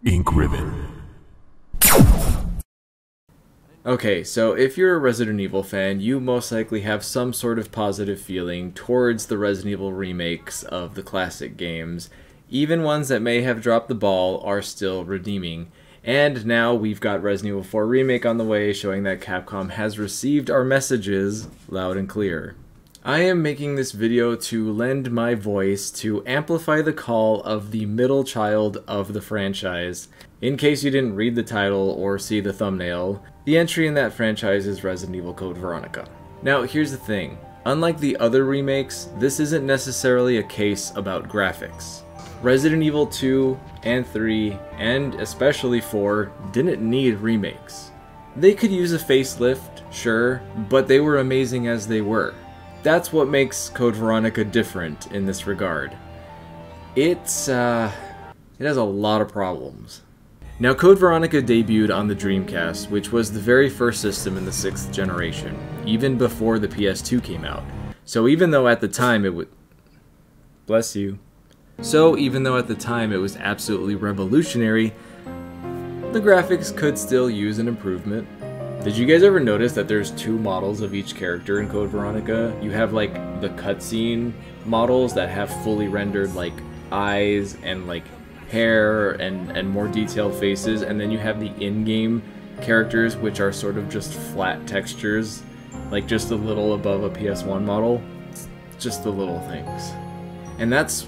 Ink Ribbon. Okay, so if you're a Resident Evil fan, you most likely have some sort of positive feeling towards the Resident Evil remakes of the classic games. Even ones that may have dropped the ball are still redeeming. And now we've got Resident Evil 4 Remake on the way, showing that Capcom has received our messages loud and clear. I am making this video to lend my voice to amplify the call of the middle child of the franchise. In case you didn't read the title or see the thumbnail, the entry in that franchise is Resident Evil Code Veronica. Now, here's the thing. Unlike the other remakes, this isn't necessarily a case about graphics. Resident Evil 2 and 3, and especially 4, didn't need remakes. They could use a facelift, sure, but they were amazing as they were. That's what makes Code Veronica different in this regard. It has a lot of problems. Now, Code Veronica debuted on the Dreamcast, which was the very first system in the 6th generation, even before the PS2 came out. So even though at the time it would... Bless you. So even though at the time it was absolutely revolutionary, the graphics could still use an improvement. Did you guys ever notice that there's 2 models of each character in Code Veronica? You have like the cutscene models that have fully rendered like eyes and like hair and more detailed faces, and then you have the in-game characters which are sort of just flat textures, like just a little above a PS1 model. Just the little things. And that's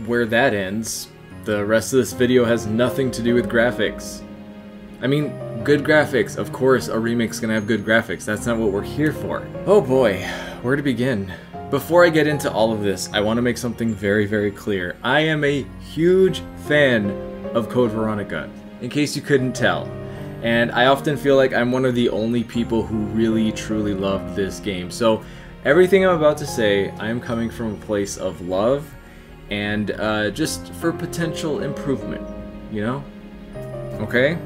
where that ends. The rest of this video has nothing to do with graphics. I mean, good graphics. Of course, a remake's gonna have good graphics. That's not what we're here for. Oh boy, where to begin? Before I get into all of this, I want to make something very, very clear. I am a huge fan of Code Veronica, in case you couldn't tell. And I often feel like I'm one of the only people who really, truly loved this game. So everything I'm about to say, I am coming from a place of love and just for potential improvement, you know? Okay?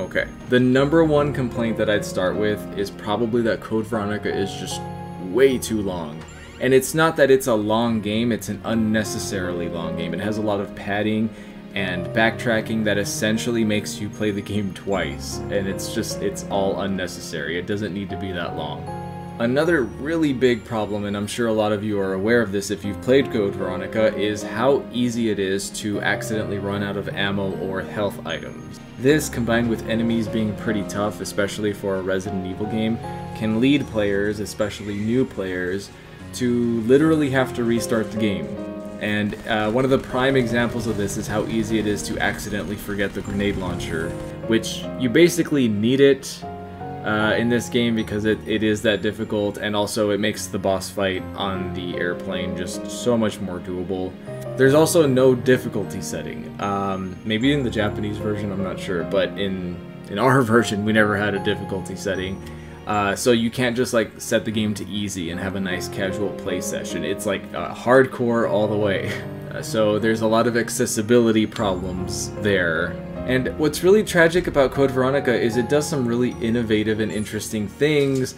Okay. The number one complaint that I'd start with is probably that Code Veronica is just way too long. And it's not that it's a long game, it's an unnecessarily long game. It has a lot of padding and backtracking that essentially makes you play the game twice. And it's all unnecessary. It doesn't need to be that long. Another really big problem, and I'm sure a lot of you are aware of this if you've played Code Veronica, is how easy it is to accidentally run out of ammo or health items. This, combined with enemies being pretty tough, especially for a Resident Evil game, can lead players, especially new players, to literally have to restart the game. And one of the prime examples of this is how easy it is to accidentally forget the grenade launcher, which you basically need it in this game because it is that difficult, and also it makes the boss fight on the airplane just so much more doable. There's also no difficulty setting. Maybe in the Japanese version, I'm not sure, but in our version, we never had a difficulty setting. So you can't just like set the game to easy and have a nice casual play session. It's like hardcore all the way. So there's a lot of accessibility problems there. And what's really tragic about Code Veronica is it does some really innovative and interesting things,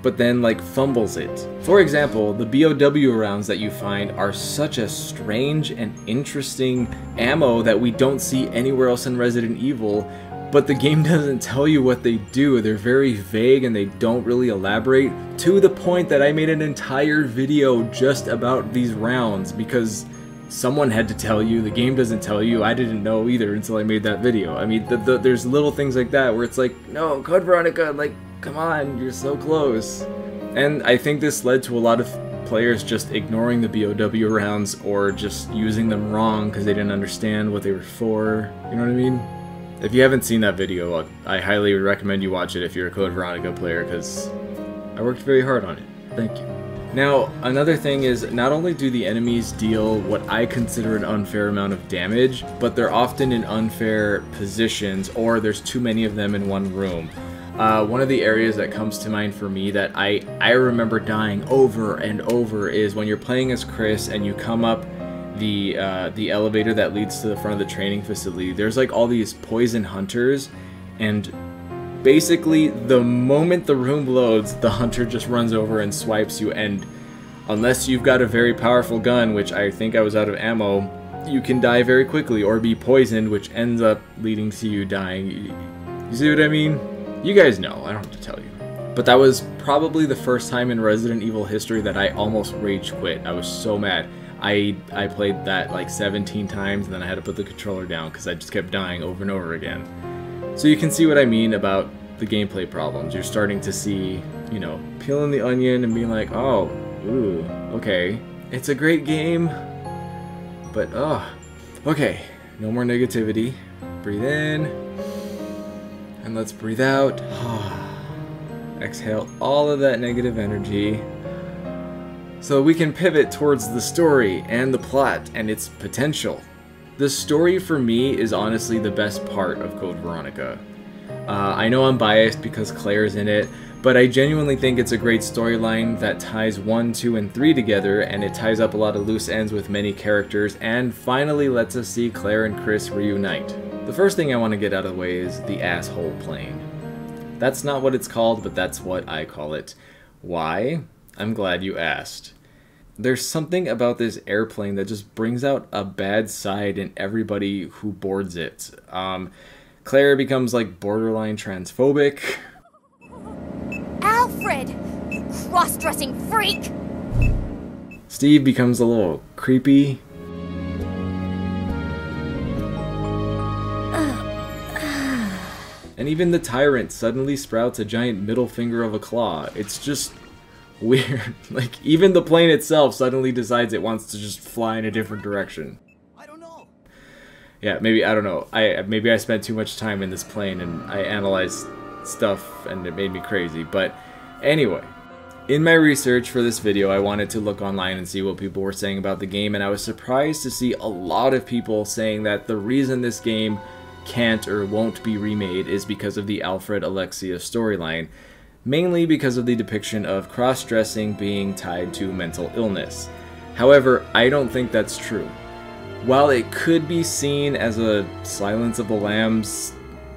but then like fumbles it. For example, the BOW rounds that you find are such a strange and interesting ammo that we don't see anywhere else in Resident Evil, but the game doesn't tell you what they do. They're very vague and they don't really elaborate, to the point that I made an entire video just about these rounds because someone had to tell you. The game doesn't tell you. I didn't know either until I made that video. I mean, there's little things like that where it's like, no, Code Veronica, like, come on, you're so close. And I think this led to a lot of players just ignoring the BOW rounds or just using them wrong because they didn't understand what they were for. You know what I mean? If you haven't seen that video, I highly recommend you watch it if you're a Code Veronica player because I worked very hard on it. Thank you. Now, another thing is, not only do the enemies deal what I consider an unfair amount of damage, but they're often in unfair positions, or there's too many of them in one room. One of the areas that comes to mind for me that I remember dying over and over is when you're playing as Chris and you come up the elevator that leads to the front of the training facility. There's like all these poison hunters, and basically, the moment the room loads, the hunter just runs over and swipes you, and unless you've got a very powerful gun, which I think I was out of ammo, you can die very quickly or be poisoned, which ends up leading to you dying. You see what I mean? You guys know, I don't have to tell you. But that was probably the first time in Resident Evil history that I almost rage quit. I was so mad. I played that like 17 times and then I had to put the controller down because I just kept dying over and over again. So you can see what I mean about the gameplay problems. You're starting to see, you know, peeling the onion and being like, oh, ooh, okay. It's a great game, but okay. No more negativity. Breathe in, and let's breathe out. Exhale all of that negative energy so we can pivot towards the story and the plot and its potential. The story for me is honestly the best part of Code Veronica. I know I'm biased because Claire's in it, but I genuinely think it's a great storyline that ties 1, 2, and 3 together, and it ties up a lot of loose ends with many characters and finally lets us see Claire and Chris reunite. The first thing I want to get out of the way is the asshole plane. That's not what it's called, but that's what I call it. Why? I'm glad you asked. There's something about this airplane that just brings out a bad side in everybody who boards it. Claire becomes like borderline transphobic. Alfred! You cross-dressing freak! Steve becomes a little creepy. And even the tyrant suddenly sprouts a giant middle finger of a claw. It's just weird. Like, even the plane itself suddenly decides it wants to just fly in a different direction. I don't know. Yeah, maybe, I don't know. Maybe I spent too much time in this plane and I analyzed stuff and it made me crazy. But anyway, in my research for this video, I wanted to look online and see what people were saying about the game, and I was surprised to see a lot of people saying that the reason this game can't or won't be remade is because of the Alfred Alexia storyline, mainly because of the depiction of cross-dressing being tied to mental illness. However, I don't think that's true. While it could be seen as a Silence of the Lambs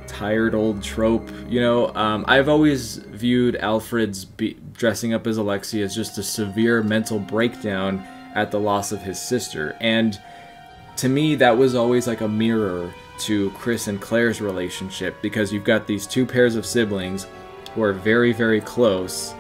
tired old trope, you know, I've always viewed Alfred's dressing up as Alexia as just a severe mental breakdown at the loss of his sister, and to me that was always like a mirror to Chris and Claire's relationship, because you've got these two pairs of siblings who are very, very close,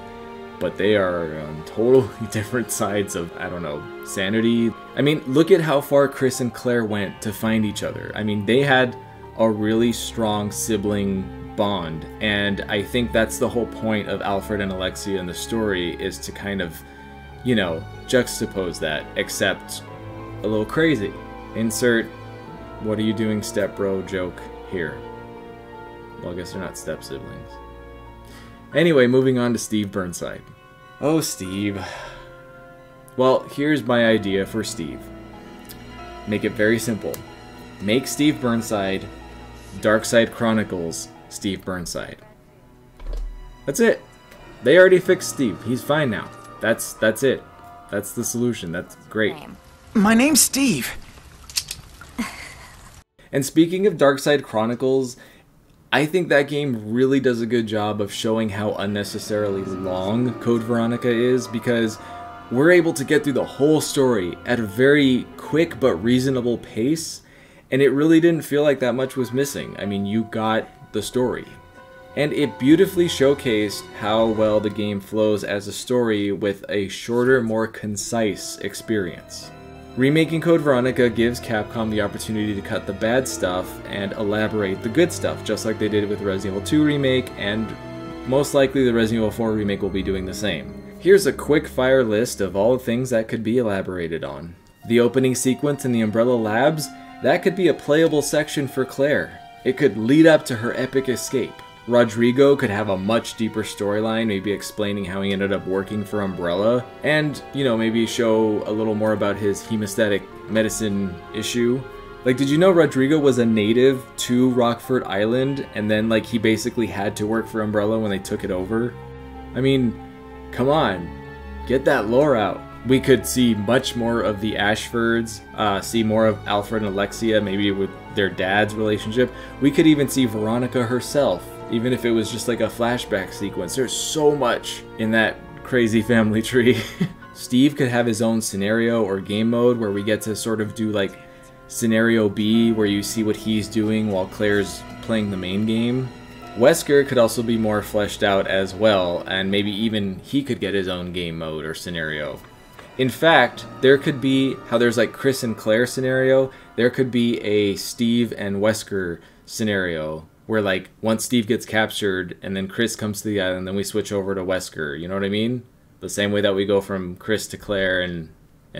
but they are on totally different sides of, I don't know, sanity. I mean, look at how far Chris and Claire went to find each other. I mean, they had a really strong sibling bond, and I think that's the whole point of Alfred and Alexia in the story, is to kind of, you know, juxtapose that, except a little crazy. Insert "what are you doing, stepbro" joke here. Well, I guess they're not step siblings. Anyway, moving on to Steve Burnside. Oh, Steve. Well, here's my idea for Steve. Make it very simple. Make Steve Burnside Darkside Chronicles Steve Burnside. That's it. They already fixed Steve. He's fine now. That's it. That's the solution. That's great. My name's Steve. And speaking of Darkside Chronicles, I think that game really does a good job of showing how unnecessarily long Code Veronica is, because we're able to get through the whole story at a very quick but reasonable pace, and it really didn't feel like that much was missing. I mean, you got the story. And it beautifully showcased how well the game flows as a story with a shorter, more concise experience. Remaking Code Veronica gives Capcom the opportunity to cut the bad stuff and elaborate the good stuff, just like they did with Resident Evil 2 Remake, and most likely the Resident Evil 4 Remake will be doing the same. Here's a quick fire list of all the things that could be elaborated on. The opening sequence in the Umbrella Labs, that could be a playable section for Claire. It could lead up to her epic escape. Rodrigo could have a much deeper storyline, maybe explaining how he ended up working for Umbrella, and, you know, maybe show a little more about his hemostatic medicine issue. Like, did you know Rodrigo was a native to Rockford Island, and then, like, he basically had to work for Umbrella when they took it over? I mean, come on, get that lore out. We could see much more of the Ashfords, see more of Alfred and Alexia, maybe with their dad's relationship. We could even see Veronica herself, even if it was just like a flashback sequence. There's so much in that crazy family tree. Steve could have his own scenario or game mode where we get to sort of do like Scenario B, where you see what he's doing while Claire's playing the main game. Wesker could also be more fleshed out as well, and maybe even he could get his own game mode or scenario. In fact, there could be, how there's like Chris and Claire scenario, there could be a Steve and Wesker scenario, where like once Steve gets captured and then Chris comes to the island, then we switch over to Wesker, you know what I mean? The same way that we go from Chris to Claire and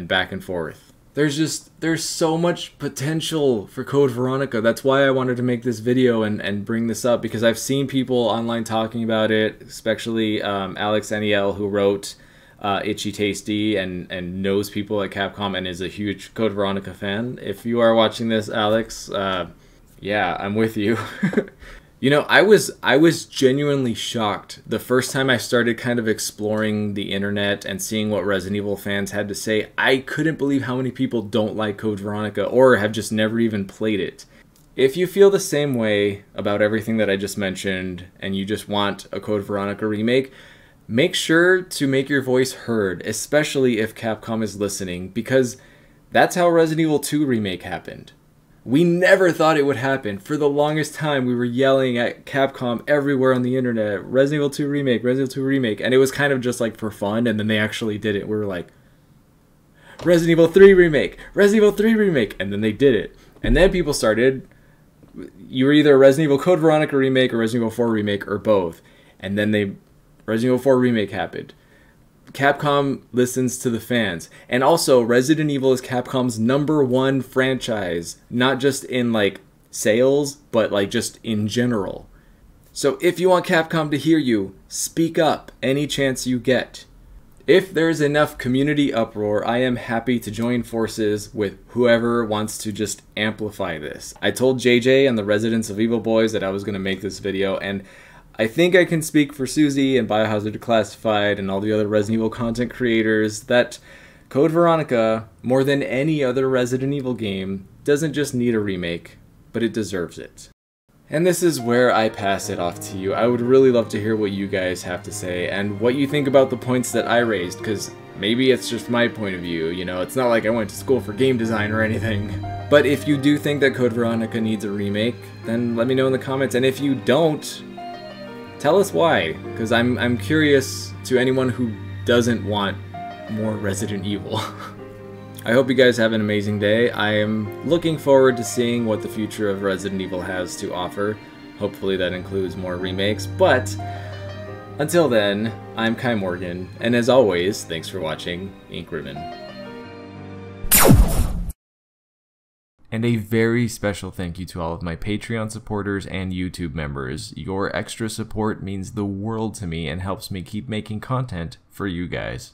back and forth. There's so much potential for Code Veronica. That's why I wanted to make this video and bring this up, because I've seen people online talking about it, especially Alex Niel, who wrote Itchy Tasty and knows people at Capcom and is a huge Code Veronica fan. If you are watching this, Alex, yeah, I'm with you. You know, I was genuinely shocked the first time I started kind of exploring the internet and seeing what Resident Evil fans had to say. I couldn't believe how many people don't like Code Veronica or have just never even played it. If you feel the same way about everything that I just mentioned and you just want a Code Veronica remake, make sure to make your voice heard, especially if Capcom is listening, because that's how Resident Evil 2 Remake happened. We never thought it would happen. For the longest time, we were yelling at Capcom everywhere on the internet, Resident Evil 2 Remake, Resident Evil 2 Remake, and it was kind of just like for fun, and then they actually did it. We were like, Resident Evil 3 Remake, Resident Evil 3 Remake, and then they did it. And then people started, you were either a Resident Evil Code Veronica Remake or Resident Evil 4 Remake or both. And then Resident Evil 4 Remake happened. Capcom listens to the fans. And also, Resident Evil is Capcom's #1 franchise. Not just in, like, sales, but, like, just in general. So if you want Capcom to hear you, speak up any chance you get. If there's enough community uproar, I am happy to join forces with whoever wants to just amplify this. I told JJ and the residents of Evil Boys that I was going to make this video, and I think I can speak for Susie and Biohazard Declassified and all the other Resident Evil content creators that Code Veronica, more than any other Resident Evil game, doesn't just need a remake, but it deserves it. And this is where I pass it off to you. I would really love to hear what you guys have to say and what you think about the points that I raised, because maybe it's just my point of view, you know, it's not like I went to school for game design or anything. But if you do think that Code Veronica needs a remake, then let me know in the comments, and if you don't, tell us why, because I'm curious to anyone who doesn't want more Resident Evil. I hope you guys have an amazing day. I am looking forward to seeing what the future of Resident Evil has to offer. Hopefully that includes more remakes, but until then, I'm Kai Morgan, and as always, thanks for watching Ink Ribbon. And a very special thank you to all of my Patreon supporters and YouTube members. Your extra support means the world to me and helps me keep making content for you guys.